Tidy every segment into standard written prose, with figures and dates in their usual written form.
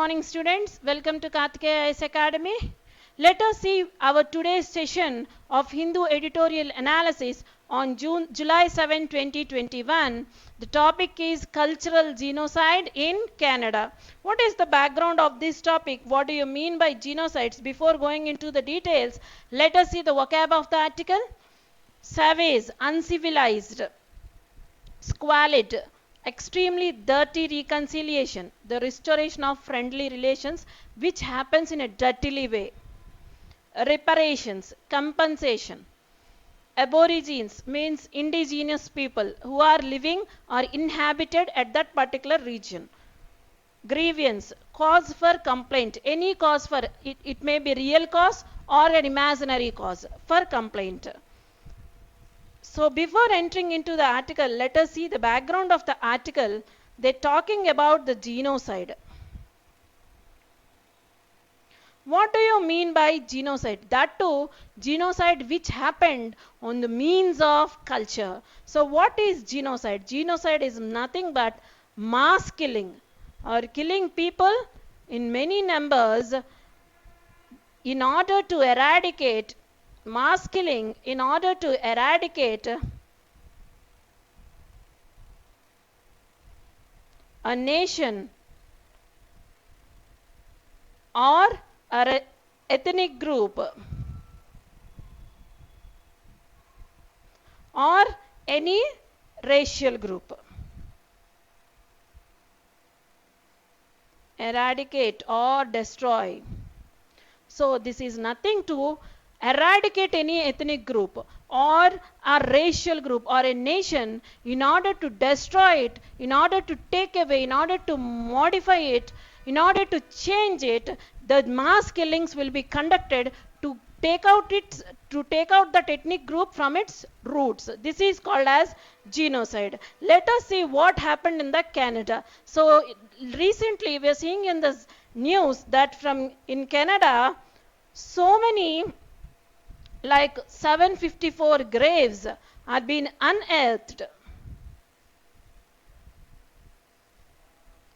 morning, students. Welcome to Kartikeya IAS Academy. Let us see our today's session of Hindu editorial analysis on July 7, 2021. The topic is cultural genocide in Canada. What is the background of this topic? What do you mean by genocides? Before going into the details, let us see the vocab of the article. Savage, uncivilized, squalid, extremely dirty reconciliation, the restoration of friendly relations which happens in a dirtily way. Reparations, compensation. Aborigines means indigenous people who are living or inhabited at that particular region. Grievance, cause for complaint, any cause for it, it may be real cause or an imaginary cause for complaint. So before entering into the article, let us see the background of the article. They're talking about the genocide. What do you mean by genocide? That too, genocide which happened on the means of culture. So what is genocide? Genocide is nothing but mass killing or killing people in many numbers in order to eradicate mass killing in order to eradicate a nation or an ethnic group or any racial group. Eradicate or destroy. So this is nothing to eradicate any ethnic group or a racial group or a nation in order to destroy it, in order to take away, in order to modify it, in order to change it. The mass killings will be conducted to take out that ethnic group from its roots. This is called as genocide. Let us see what happened in the Canada. So recently we are seeing in the news that in Canada, so many like 754 graves are being unearthed.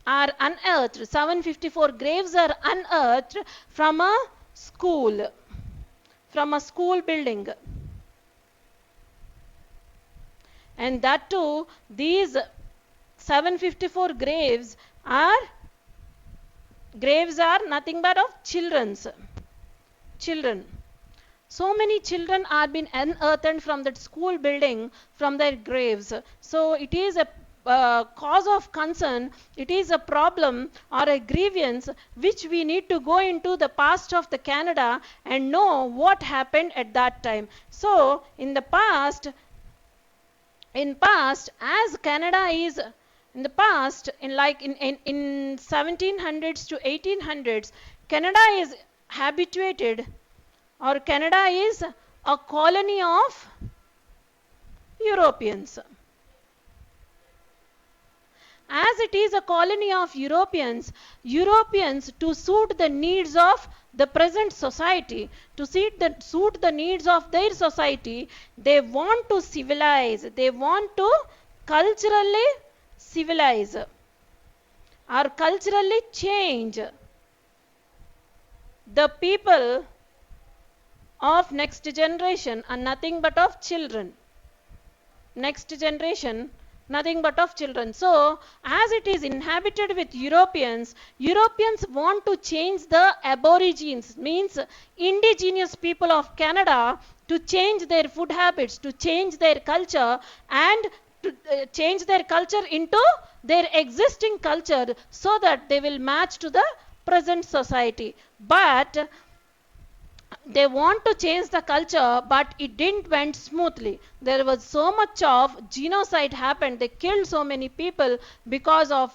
754 graves are unearthed from a school building. And that too, these 754 graves are nothing but of children. So many children are being unearthed from that school building, from their graves. So it is a cause of concern. It is a problem or a grievance which we need to go into the past of the Canada and know what happened at that time. So in past, as Canada is in the past, in 1700s to 1800s, Canada is habituated, or Canada is a colony of Europeans. As it is a colony of Europeans to suit the needs of the present society, to suit the needs of their society, they want to civilize, they want to culturally civilize or culturally change the people of next generation are nothing but of children. Next generation, nothing but of children. So, as it is inhabited with Europeans want to change the aborigines, means indigenous people of Canada, to change their food habits, to change their culture, and to change their culture into their existing culture so that they will match to the present society. But they want to change the culture, but it didn't went smoothly. There was so much of genocide happened. They killed so many people because of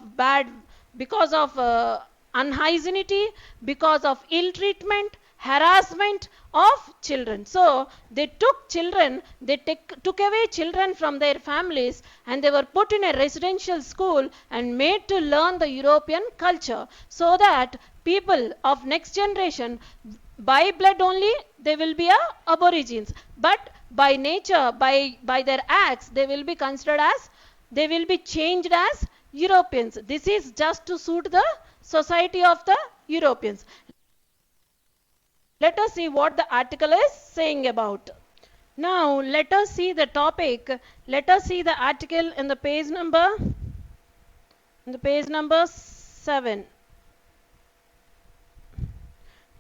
unhygienity, because of ill treatment, harassment of children. So they took away children from their families, and they were put in a residential school and made to learn the European culture, so that people of next generation, by blood only they will be aborigines, but by nature, by their acts, they will be changed as Europeans. This is just to suit the society of the Europeans. Let us see what the article is saying about. Now, let us see the topic. Let us see the article in the page number 7.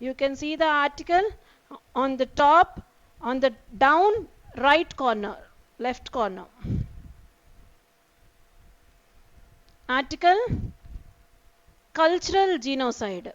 You can see the article on the top, on the down right corner, left corner. Article, cultural genocide.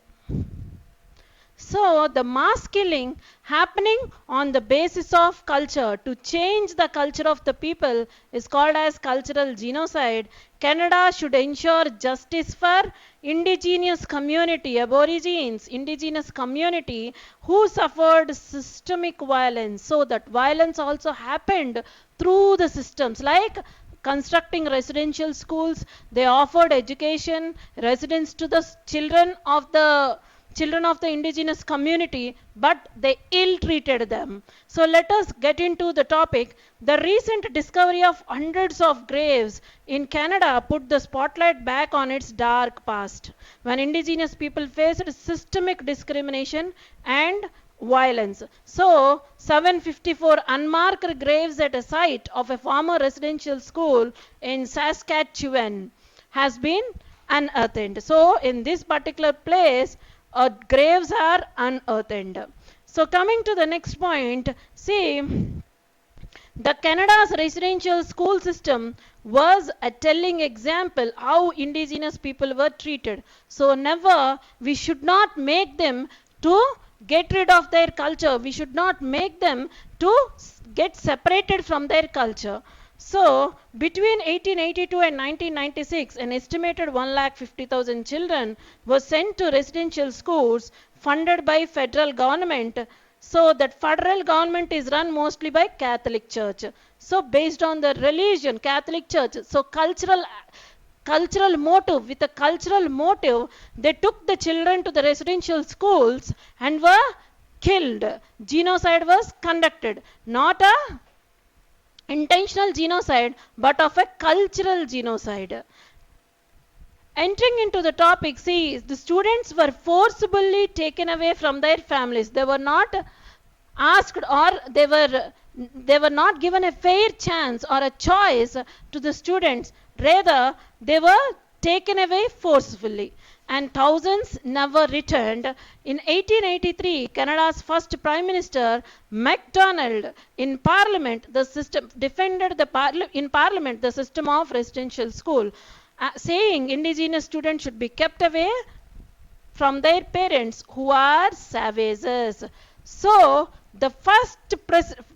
So, the mass killing happening on the basis of culture to change the culture of the people is called as cultural genocide. Canada should ensure justice for indigenous community, aborigines, indigenous community who suffered systemic violence. So, that violence also happened through the systems like constructing residential schools. They offered education, residence to the children of the indigenous community, but they ill-treated them. So let us get into the topic. The recent discovery of hundreds of graves in Canada put the spotlight back on its dark past, when indigenous people faced systemic discrimination and violence. So, 754 unmarked graves at a site of a former residential school in Saskatchewan has been unearthed. So, in this particular place, graves are unearthed. So, coming to the next point, see, the Canada's residential school system was a telling example how indigenous people were treated. So, never, we should not make them to get rid of their culture. We should not make them to get separated from their culture. So, between 1882 and 1996, an estimated 150,000 children were sent to residential schools funded by federal government. So, that federal government is run mostly by Catholic Church. So, based on the religion, Catholic Church, so cultural motive, with a cultural motive, they took the children to the residential schools and were killed. Genocide was conducted, not a intentional genocide, but of a cultural genocide. Entering into the topic, see, the students were forcibly taken away from their families. They were not asked, or they were not given a fair chance or a choice to the students. Rather, they were taken away forcefully, and thousands never returned. In 1883, Canada's first Prime Minister, Macdonald, in Parliament, defended in Parliament the system of residential school, saying indigenous students should be kept away from their parents who are savages. So, the first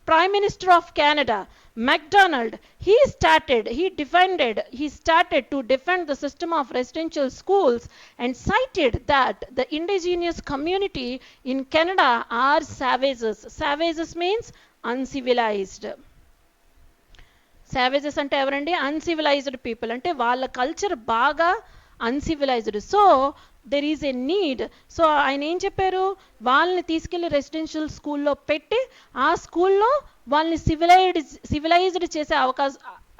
Prime Minister of Canada, Macdonald, he started to defend the system of residential schools and cited that the indigenous community in Canada are savages. Savages means uncivilized. Savages ante evarandi? Uncivilized people. Ante vaalla culture baga uncivilized. So, there is a need. So ఆయన ఏం చెప్పారు, వాళ్ళని తీసుకెళ్లి residential స్కూల్లో పెట్టి ఆ స్కూల్లో వాళ్ళని సివిలైజ్డ్ చేసే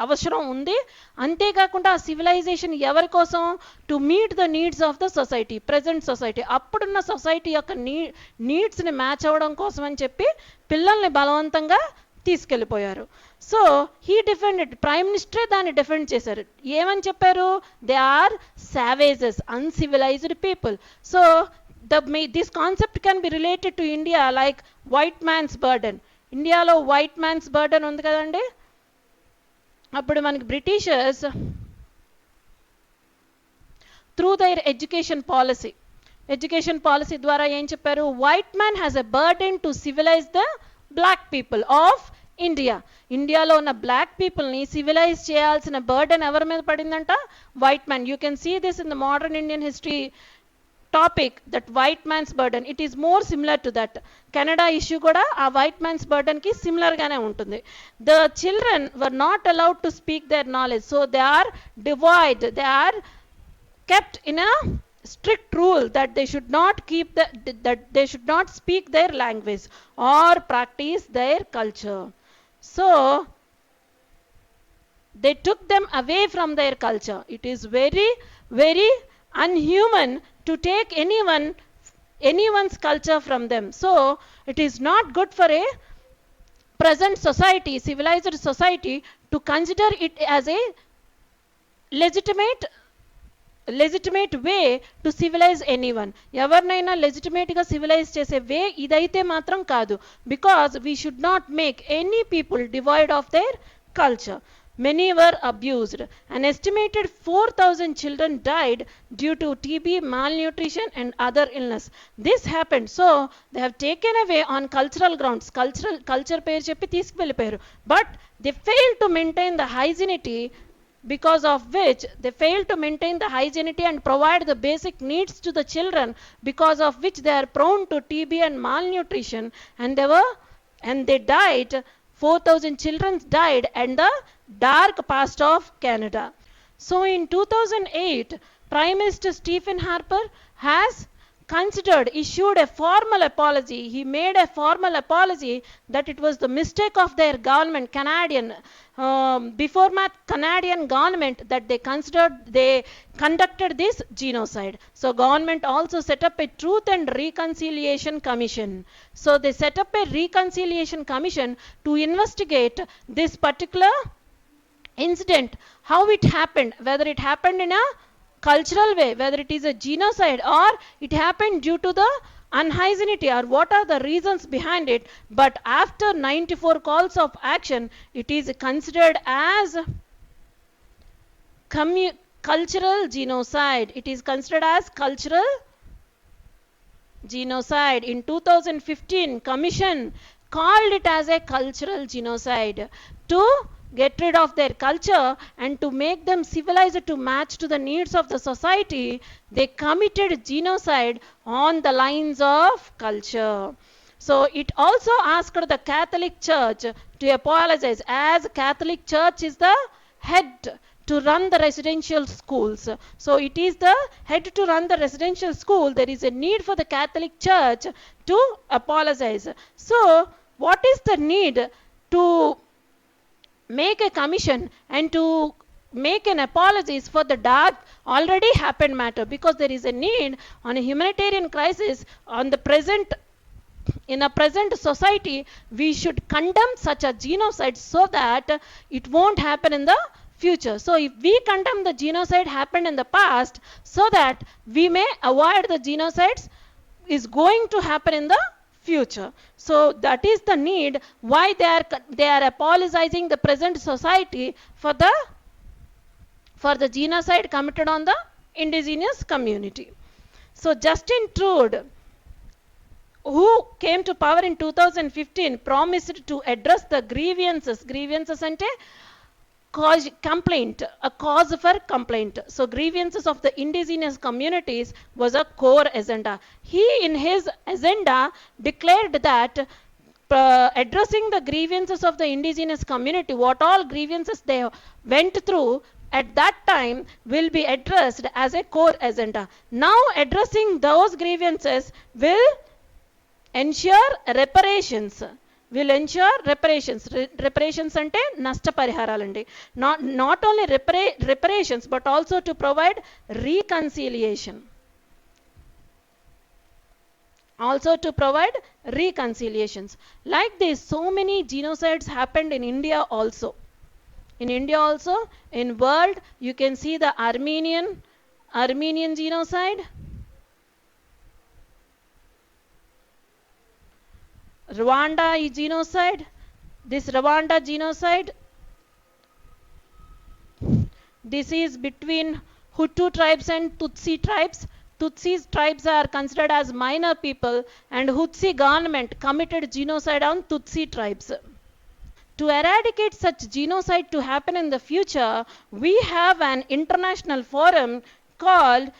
అవసరం ఉంది. అంతేకాకుండా ఆ సివిలైజేషన్ ఎవరి కోసం? To meet the needs of the society, present society, అప్పుడున్న సొసైటీ యొక్క నీడ్స్ని మ్యాచ్ అవ్వడం కోసం అని చెప్పి పిల్లల్ని బలవంతంగా తీసుకెళ్ళిపోయారు. సో హీ డిఫెండెడ్, ప్రైమ్ మినిస్టరే దాన్ని డిఫెండ్ చేశారు. ఏమని చెప్పారు? They are savages, uncivilized people. So this concept can be related to India like white man's burden. ఇండియాలో వైట్ మ్యాన్స్ బర్డెన్ ఉంది కదండి. అప్పుడు మనకి Britishers through their education policy ద్వారా ఏం చెప్పారు? White man has a burden to civilize the black people of India. ఇండియాలో ఉన్న బ్లాక్ పీపుల్ని సివిలైజ్ చేయాల్సిన బర్డెన్ ఎవరి మీద పడిందంట? White man. You can see this in the modern Indian history topic, that white man's burden. It is more similar to that. Canada issue కూడా ఆ white man's బర్డెన్కి సిమిలర్గానే ఉంటుంది. The children were not allowed to speak their knowledge, so they are divide, they are kept in a strict rule that they should not speak their language or practice their culture. So they took them away from their culture. It is very, very unhuman to take anyone's culture from them. So it is not good for a present society, civilized society, to consider it as a legitimate legitimate way to civilize anyone. ఎవరినైనా లెజిటిమేట్గా civilise చేసే వే ఇదైతే మాత్రం కాదు. Because we should not make any people divide of their culture. Many were abused. An estimated 4,000 children died due to TB, malnutrition, and other illness. This happened. So they have taken away on cultural grounds. Culture పేరు చెప్పి తీసుకువెళ్ళిపోయారు. But they failed to maintain the hygienity, because of which they failed to maintain the hygienity and provide the basic needs to the children, because of which they are prone to TB and malnutrition, and they died. 4,000 children died in the dark past of Canada. So in 2008, Prime Minister Stephen Harper has issued a formal apology. He made a formal apology that it was the mistake of their government, before Canadian government, that they conducted this genocide. So government also set up a Truth and Reconciliation Commission. So they set up a Reconciliation Commission to investigate this particular incident, how it happened, whether it happened in a cultural way, whether it is a genocide or it happened due to the unhygienity, or what are the reasons behind it. But after 94 calls of action, it is considered as cultural genocide. It is considered as cultural genocide. In 2015, Commission called it as a cultural genocide to get rid of their culture and to make them civilized to match to the needs of the society. They committed genocide on the lines of culture. So it also asked the Catholic Church to apologize, as Catholic Church is the head to run the residential schools. So it is the head to run the residential school. There is a need for the Catholic Church to apologize. So what is the need to make a commission and to make an apologies for the dark already happened matter? Because there is a need on a humanitarian crisis on the present, in a present society. We should condemn such a genocide so that it won't happen in the future. So if we condemn the genocide happened in the past, so that we may avoid the genocides is going to happen in the future. So that is the need why they are apologizing the present society for the genocide committed on the indigenous community. So Justin Trudeau, who came to power in 2015, promised to address the grievances ante complaint, a cause for complaint. So grievances of the indigenous communities was a core agenda. He in his agenda declared that addressing the grievances of the indigenous community, what all grievances they went through at that time, will be addressed as a core agenda. Now addressing those grievances will ensure reparations. Reparations ante nashtapariharalanడి. Not only reparations, but also to provide reconciliation. Like this, so many genocides happened in India also. In world, you can see the Armenian genocide, Rwanda genocide. This Rwanda genocide, this is between Hutu tribes and Tutsi tribes. Tutsi tribes are considered as minor people, and Hutsi government committed genocide on Tutsi tribes. To eradicate such genocide to happen in the future, we have an international forum called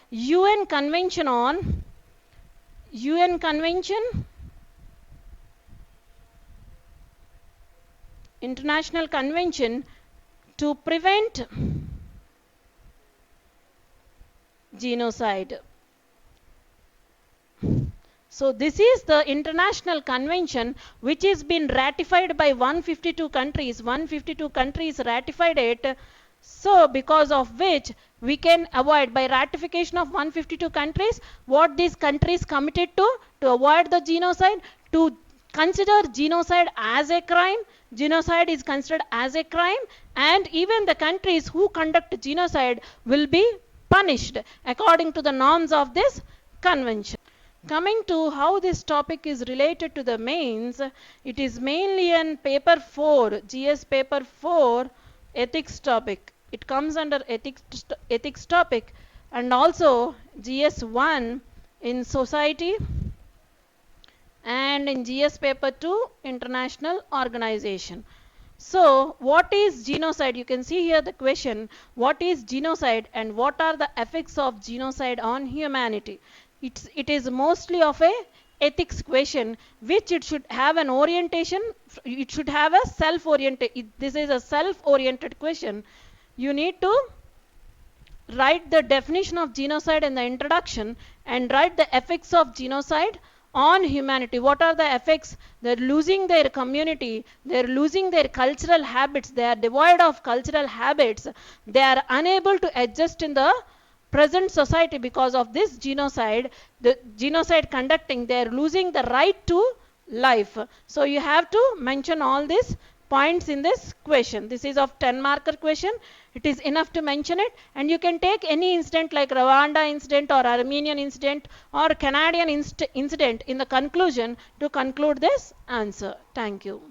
International Convention to Prevent Genocide. So this is the international convention which has been ratified by 152 countries. 152 countries ratified it So because of which we can avoid, by ratification of 152 countries, what these countries committed to avoid the genocide, to consider genocide as a crime. Genocide is considered as a crime, and even the countries who conduct genocide will be punished according to the norms of this convention. Coming to how this topic is related to the mains, it is mainly in paper 4, GS paper 4, ethics topic. It comes under ethics topic, and also GS 1 in society, and in GS paper 2, international organization. So, what is genocide? You can see here the question, what is genocide and what are the effects of genocide on humanity? It is mostly of a ethics question, which it should have an orientation, it should have a self-oriented, this is a self-oriented question. You need to write the definition of genocide in the introduction and write the effects of genocide on humanity. What are the effects? They're losing their community, they're losing their cultural habits, they are devoid of cultural habits, they are unable to adjust in the present society because of this genocide. The genocide conducting, they are losing the right to life. So you have to mention all these points in this question. This is of 10 marker question. It is enough to mention it, and you can take any incident like Rwanda incident or Armenian incident or Canadian incident in the conclusion to conclude this answer. Thank you.